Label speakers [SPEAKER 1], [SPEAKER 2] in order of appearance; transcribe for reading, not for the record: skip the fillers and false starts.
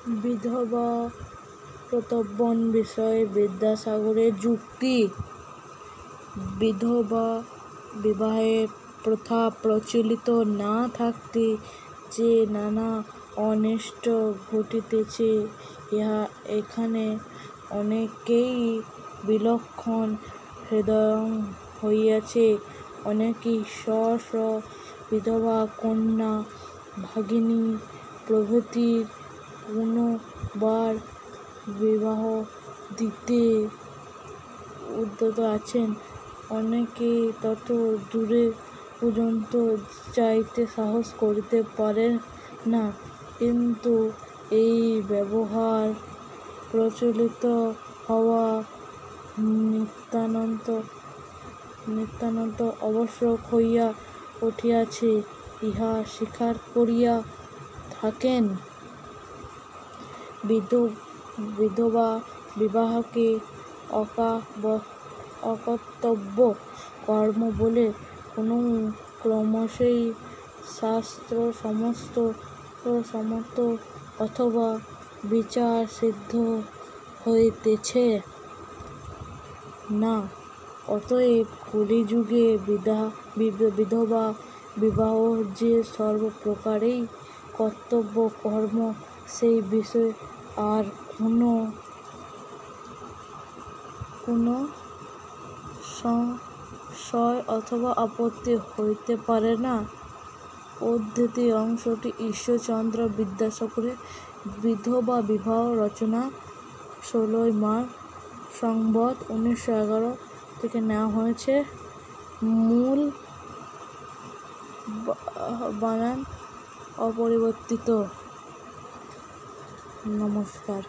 [SPEAKER 1] বিধবা প্রত্যর্পণ বিষয়ে বিদ্যাসাগরের যুক্তি। বিধবা বিবাহের প্রথা প্রচলিত না থাকতে যে নানা অনিষ্ট ঘটিতেছে, ইহা এখানে অনেকেই বিলক্ষণ হৃদয়ং হইয়াছে। অনেকেই স্ব স্ব বিধবা কন্যা, ভগিনী প্রভৃতির পুনর্বার বিবাহ দিতে উদ্যত আছেন। অনেকে তত দূরে পর্যন্ত যাইতে সাহস করিতে পারে না। কিন্তু এই ব্যবহার প্রচলিত হওয়া নিতান্ত আবশ্যক হইয়া উঠিয়াছে, ইহা স্বীকার করিয়া থাকেন। বিধবা বিবাহকে অকর্তব্য কর্ম বলে কোন ক্রমশই শাস্ত্রসম্মত অথবা বিচারসিদ্ধ হইতেছে না। অতএব কলিযুগে বিধবা বিবাহ যে সর্বপ্রকারেই কর্তব্য কর্ম, সেই বিষয়ে আর কোন সংশয় অথবা আপত্তি হইতে পারে না। উদ্ধৃত অংশটি ঈশ্বরচন্দ্র বিদ্যাসাগরের বিধবা বিবাহ রচনা 16ই মার্চ সংবৎ 1911 থেকে নেওয়া হয়েছে। মূল বানান অপরিবর্তিত। নমস্কার।